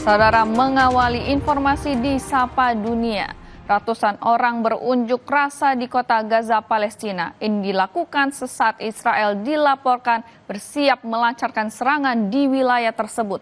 Saudara, mengawali informasi di Sapa Dunia, ratusan orang berunjuk rasa di kota Gaza, Palestina. Ini dilakukan sesaat Israel dilaporkan bersiap melancarkan serangan di wilayah tersebut.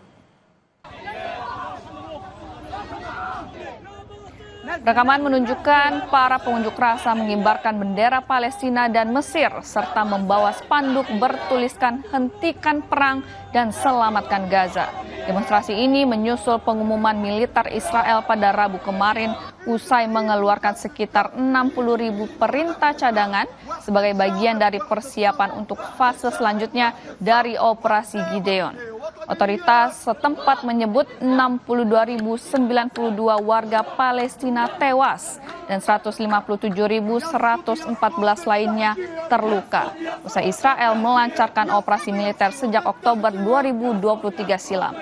Rekaman menunjukkan para pengunjuk rasa mengibarkan bendera Palestina dan Mesir serta membawa spanduk bertuliskan "Hentikan perang dan selamatkan Gaza". Demonstrasi ini menyusul pengumuman militer Israel pada Rabu kemarin usai mengeluarkan sekitar 60.000 perintah cadangan sebagai bagian dari persiapan untuk fase selanjutnya dari Operasi Gideon. Otoritas setempat menyebut 62.092 warga Palestina tewas dan 157.114 lainnya terluka usai Israel melancarkan operasi militer sejak Oktober 2023 silam.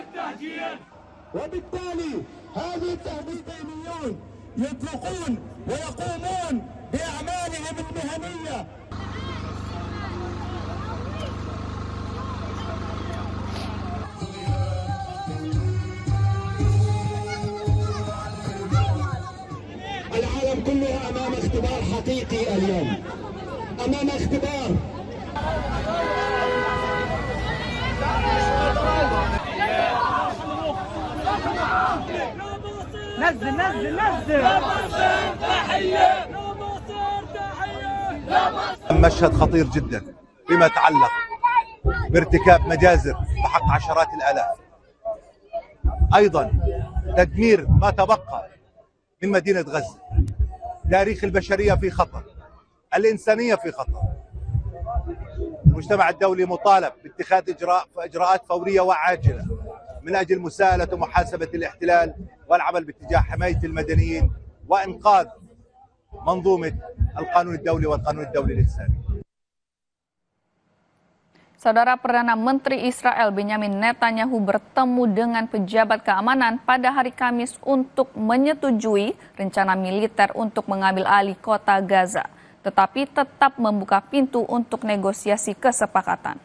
العالم كله أمام اختبار حقيقي اليوم، أمام اختبار. نزل مشهد خطير جدا فيما يتعلق بارتكاب مجازر بحق عشرات الآلاف، أيضا تدمير ما تبقى من مدينة غزة. تاريخ البشرية في خطر، الإنسانية في خطر. المجتمع الدولي مطالب باتخاذ إجراءات فورية وعاجلة من أجل مساءلة ومحاسبة الاحتلال والعمل باتجاه حماية المدنيين وإنقاذ منظومة القانون الدولي والقانون الدولي الإنساني. Saudara, Perdana Menteri Israel Benyamin Netanyahu bertemu dengan pejabat keamanan pada hari Kamis untuk menyetujui rencana militer untuk mengambil alih kota Gaza, tetapi tetap membuka pintu untuk negosiasi kesepakatan.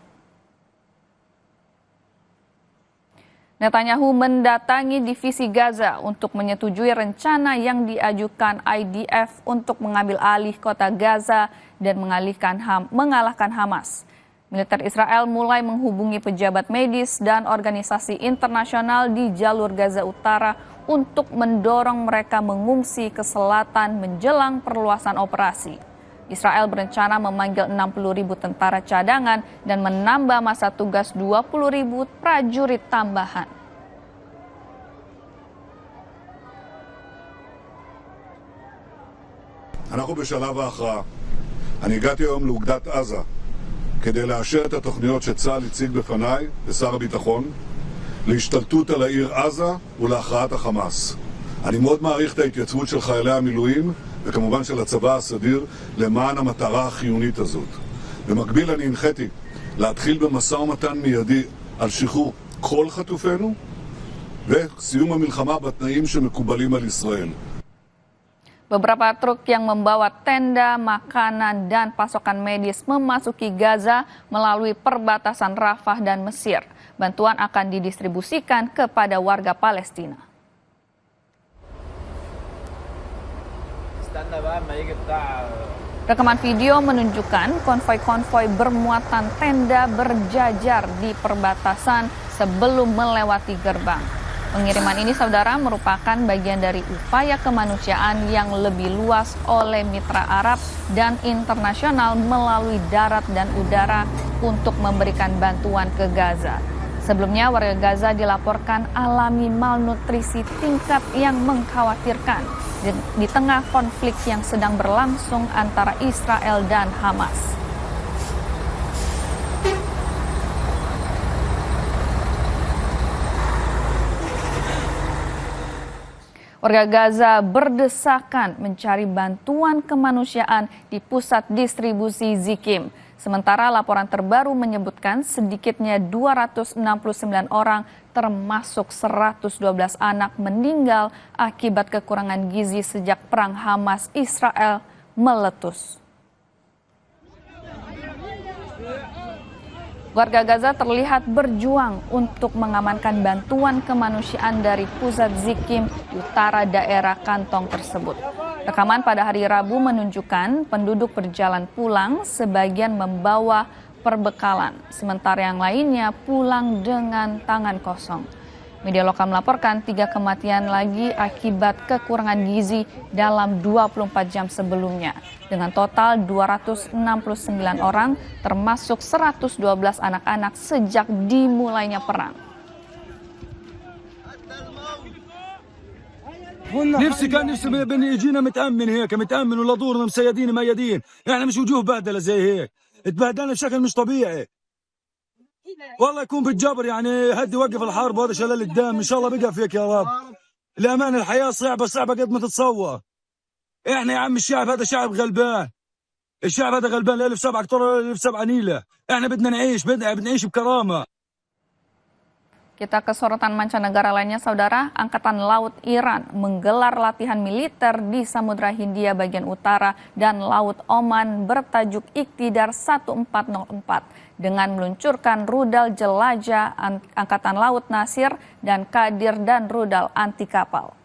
Netanyahu mendatangi divisi Gaza untuk menyetujui rencana yang diajukan IDF untuk mengambil alih kota Gaza dan mengalahkan Hamas. Militer Israel mulai menghubungi pejabat medis dan organisasi internasional di jalur Gaza Utara untuk mendorong mereka mengungsi ke selatan menjelang perluasan operasi. Israel berencana memanggil 60.000 tentara cadangan dan menambah masa tugas 20.000 prajurit tambahan. אנחנו בשלב ההכרעה. אני הגעתי היום לאוגדת עזה כדי לאשר את התוכניות שצה"ל הציג בפניי לשר הביטחון להשתלטות על העיר עזה ולהכרעת החמאס. אני מאוד מעריך את ההתייצבות של חיילי המילואים וכמובן של הצבא הסדיר למען המטרה החיונית הזאת. במקביל אני הנחיתי להתחיל במשא ומתן מיידי על שחרור כל חטופינו וסיום המלחמה בתנאים שמקובלים על ישראל. Beberapa truk yang membawa tenda, makanan, dan pasokan medis memasuki Gaza melalui perbatasan Rafah dan Mesir. Bantuan akan didistribusikan kepada warga Palestina. Rekaman video menunjukkan konvoi-konvoi bermuatan tenda berjajar di perbatasan sebelum melewati gerbang. Pengiriman ini, saudara, merupakan bagian dari upaya kemanusiaan yang lebih luas oleh mitra Arab dan internasional melalui darat dan udara untuk memberikan bantuan ke Gaza. Sebelumnya, warga Gaza dilaporkan alami malnutrisi tingkat yang mengkhawatirkan di tengah konflik yang sedang berlangsung antara Israel dan Hamas. Warga Gaza berdesakan mencari bantuan kemanusiaan di pusat distribusi Zikim. Sementara laporan terbaru menyebutkan sedikitnya 269 orang termasuk 112 anak meninggal akibat kekurangan gizi sejak perang Hamas-Israel meletus. Warga Gaza terlihat berjuang untuk mengamankan bantuan kemanusiaan dari pusat Zikim utara daerah kantong tersebut. Rekaman pada hari Rabu menunjukkan penduduk berjalan pulang, sebagian membawa perbekalan, sementara yang lainnya pulang dengan tangan kosong. Media lokal melaporkan 3 kematian lagi akibat kekurangan gizi dalam 24 jam sebelumnya, dengan total 269 orang, termasuk 112 anak-anak sejak dimulainya perang. نفسي يجينا متأمن هيك متأمن ولا دورنا مسيدين ميادين، يعني مش وجوه بهدلة زي هيك، اتبهدلنا بشكل مش طبيعي. والله يكون بالجبر، يعني هدي وقف الحرب وهذا شلال الدم، ان شاء الله بقى فيك يا رب. الأمان الحياة صعبة قد ما تتصور. احنا يا عم الشعب هذا شعب غلبان. الشعب هذا غلبان، 1007 اكتر 1007 نيلة. احنا بدنا نعيش بكرامة. Kita ke sorotan mancanegara lainnya, Saudara. Angkatan Laut Iran menggelar latihan militer di Samudra Hindia bagian utara dan Laut Oman bertajuk Iktidar 1404 dengan meluncurkan rudal jelajah Angkatan Laut Nasir dan Qadir dan rudal anti kapal.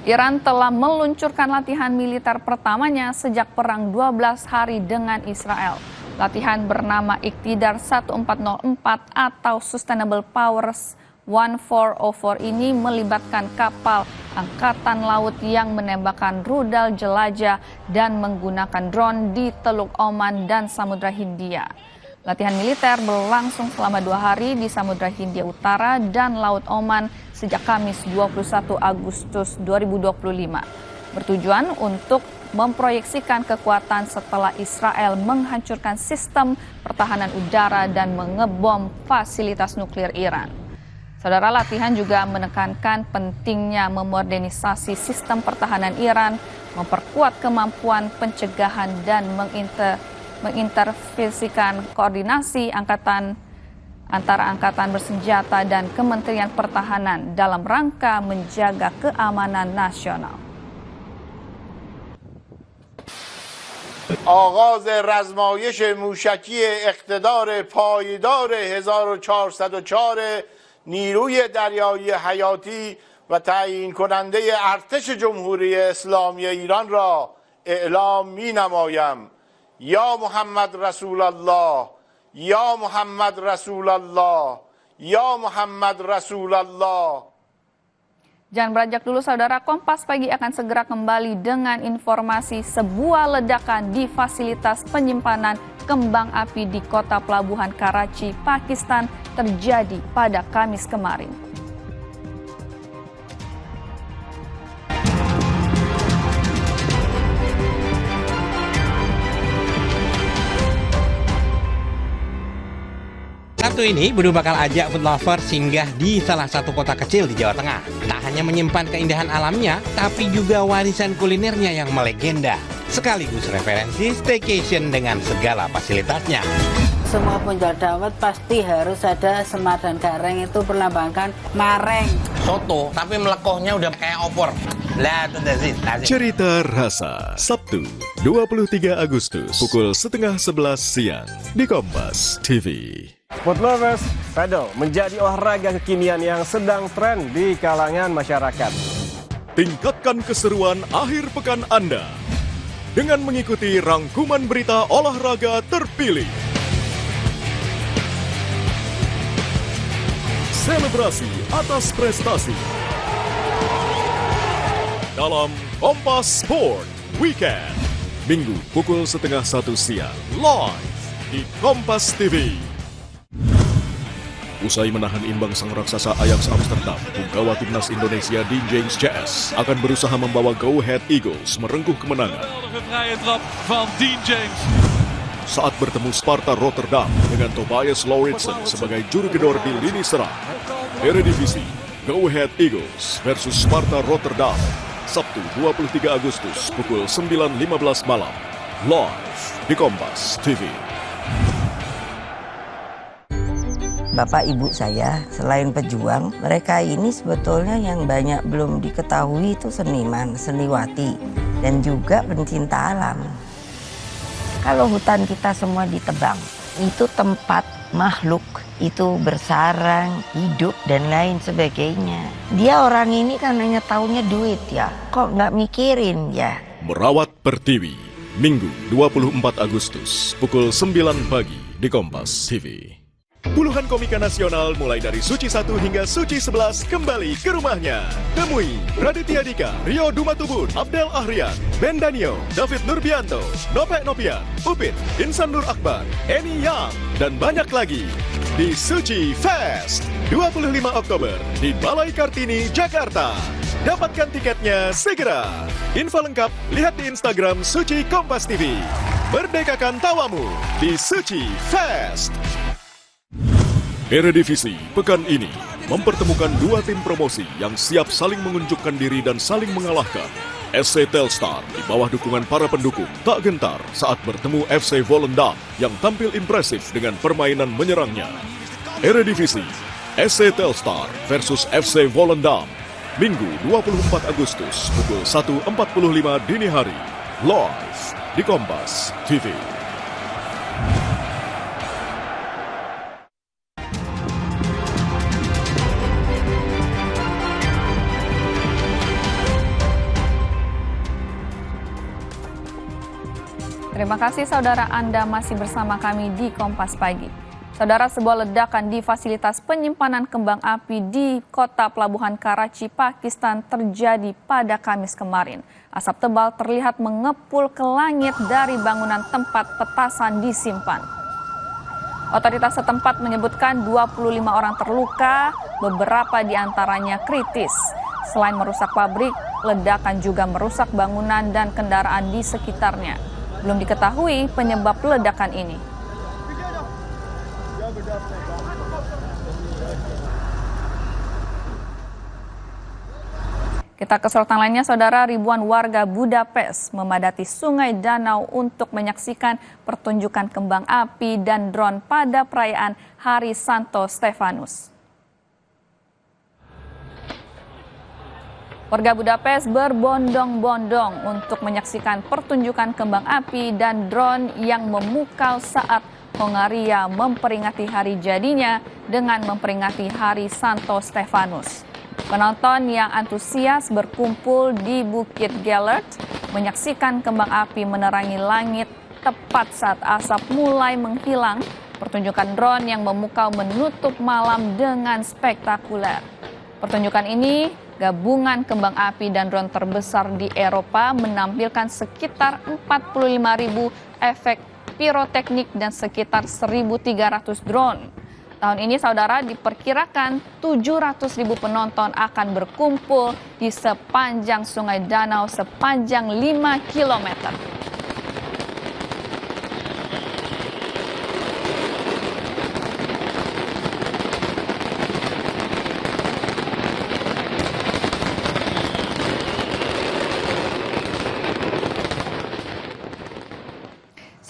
Iran telah meluncurkan latihan militer pertamanya sejak perang 12 hari dengan Israel. Latihan bernama Iktidar 1404 atau Sustainable Powers 1404 ini melibatkan kapal angkatan laut yang menembakkan rudal jelajah dan menggunakan drone di Teluk Oman dan Samudra Hindia. Latihan militer berlangsung selama 2 hari di Samudra Hindia Utara dan Laut Oman sejak Kamis 21 Agustus 2025. Bertujuan untuk memproyeksikan kekuatan setelah Israel menghancurkan sistem pertahanan udara dan mengebom fasilitas nuklir Iran. Saudara, latihan juga menekankan pentingnya memodernisasi sistem pertahanan Iran, memperkuat kemampuan pencegahan dan mengintervensikan koordinasi antara angkatan bersenjata dan Kementerian Pertahanan dalam rangka menjaga keamanan nasional. آغاز رزمایش موشکی اقتدار پایدار 1404 نیروی دریایی حیاتی و تعیین کننده ارتش جمهوری اسلامی ایران را اعلام می نمایم. یا محمد رسول الله، یا محمد رسول الله، یا محمد رسول الله. Jangan beranjak dulu, Saudara. Kompas Pagi akan segera kembali dengan informasi sebuah ledakan di fasilitas penyimpanan kembang api di kota pelabuhan Karachi, Pakistan terjadi pada Kamis kemarin. Sabtu ini, Budi bakal ajak food lover singgah di salah satu kota kecil di Jawa Tengah. Tak hanya menyimpan keindahan alamnya, tapi juga warisan kulinernya yang melegenda. Sekaligus referensi staycation dengan segala fasilitasnya. Semua penjual dawet pasti harus ada semar dan gareng, itu perlambangkan mareng. Soto, tapi melekohnya udah kayak opor. Lah, itu Cerita Rasa, Sabtu 23 Agustus, pukul 10:30 siang di Kompas TV. Sport Lovers, paddle menjadi olahraga kekinian yang sedang tren di kalangan masyarakat. Tingkatkan keseruan akhir pekan Anda dengan mengikuti rangkuman berita olahraga terpilih. Selebrasi atas prestasi dalam Kompas Sport Weekend, Minggu pukul 12:30 siang, live di Kompas TV. Usai menahan imbang sang raksasa Ajax Amsterdam, punggawa timnas Indonesia Dean James CS akan berusaha membawa Go Ahead Eagles merengkuh kemenangan. Saat bertemu Sparta Rotterdam dengan Tobias Lauritsen sebagai juru gedor di lini serang. Eredivisie, Go Ahead Eagles versus Sparta Rotterdam, Sabtu 23 Agustus pukul 9.15 malam, live di Kompas TV. bapak ibu saya selain pejuang, mereka ini sebetulnya yang banyak belum diketahui itu seniman, seniwati, dan juga pencinta alam. Kalau hutan kita semua ditebang, itu tempat makhluk itu bersarang, hidup, dan lain sebagainya. Dia orang ini kan hanya taunya duit ya, kok nggak mikirin ya. Merawat Pertiwi, Minggu 24 Agustus, pukul 9 pagi di Kompas TV. Puluhan komika nasional mulai dari Suci 1 hingga Suci 11 kembali ke rumahnya. Temui Raditya Dika, Rio Dumatubun, Abdel Ahrian, Ben Danio, David Nurbianto, Nopek Nopian, Upit, Insan Nur Akbar, Eni Yang, dan banyak lagi di Suci Fest 25 Oktober di Balai Kartini, Jakarta. Dapatkan tiketnya segera. Info lengkap lihat di Instagram Suci Kompas TV. Merdekakan tawamu di Suci Fest. Eredivisie pekan ini mempertemukan dua tim promosi yang siap saling menunjukkan diri dan saling mengalahkan. SC Telstar di bawah dukungan para pendukung tak gentar saat bertemu FC Volendam yang tampil impresif dengan permainan menyerangnya. Eredivisie, SC Telstar versus FC Volendam, Minggu 24 Agustus pukul 1.45 dini hari, live di Kompas TV. Terima kasih saudara, Anda masih bersama kami di Kompas Pagi. Saudara, sebuah ledakan di fasilitas penyimpanan kembang api di kota Pelabuhan Karachi, Pakistan terjadi pada Kamis kemarin. Asap tebal terlihat mengepul ke langit dari bangunan tempat petasan disimpan. Otoritas setempat menyebutkan 25 orang terluka, beberapa di antaranya kritis. Selain merusak pabrik, ledakan juga merusak bangunan dan kendaraan di sekitarnya. Belum diketahui penyebab ledakan ini. Kita ke sorotan lainnya, saudara. Ribuan warga Budapest memadati Sungai Danau untuk menyaksikan pertunjukan kembang api dan drone pada perayaan Hari Santo Stefanus. Warga Budapest berbondong-bondong untuk menyaksikan pertunjukan kembang api dan drone yang memukau saat Hongaria memperingati hari jadinya dengan memperingati Hari Santo Stefanus. Penonton yang antusias berkumpul di Bukit Gellert menyaksikan kembang api menerangi langit tepat saat asap mulai menghilang. Pertunjukan drone yang memukau menutup malam dengan spektakuler. Pertunjukan ini, gabungan kembang api dan drone terbesar di Eropa, menampilkan sekitar 45.000 efek piroteknik dan sekitar 1.300 drone. Tahun ini, saudara, diperkirakan 700.000 penonton akan berkumpul di sepanjang Sungai Danau sepanjang 5 kilometer.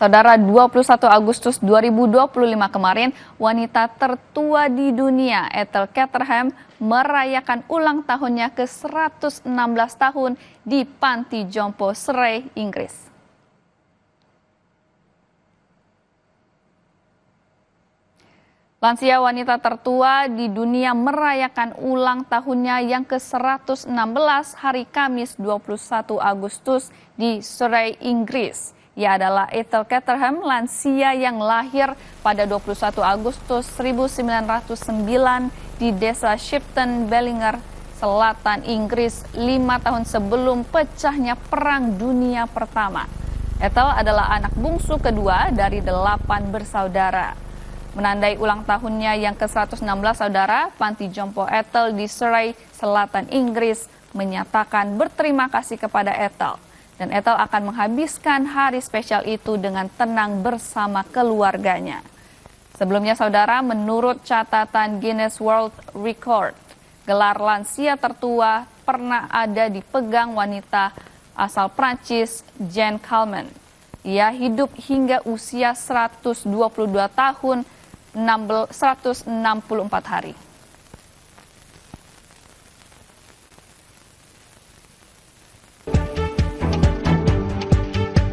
Saudara, 21 Agustus 2025 kemarin, wanita tertua di dunia, Ethel Caterham, merayakan ulang tahunnya ke-116 tahun di Panti Jompo, Surrey, Inggris. Lansia wanita tertua di dunia merayakan ulang tahunnya yang ke-116 hari Kamis 21 Agustus di Surrey, Inggris. Ia adalah Ethel Caterham, lansia yang lahir pada 21 Agustus 1909 di desa Shipton, Bellinger, Selatan Inggris, 5 tahun sebelum pecahnya Perang Dunia Pertama. Ethel adalah anak bungsu kedua dari 8 bersaudara. Menandai ulang tahunnya yang ke-116, saudara, Panti Jompo Ethel di Surrey, Selatan Inggris, menyatakan berterima kasih kepada Ethel. Dan Ethel akan menghabiskan hari spesial itu dengan tenang bersama keluarganya. Sebelumnya, saudara, menurut catatan Guinness World Record, gelar lansia tertua pernah ada dipegang wanita asal Prancis, Jeanne Calment. Ia hidup hingga usia 122 tahun 164 hari.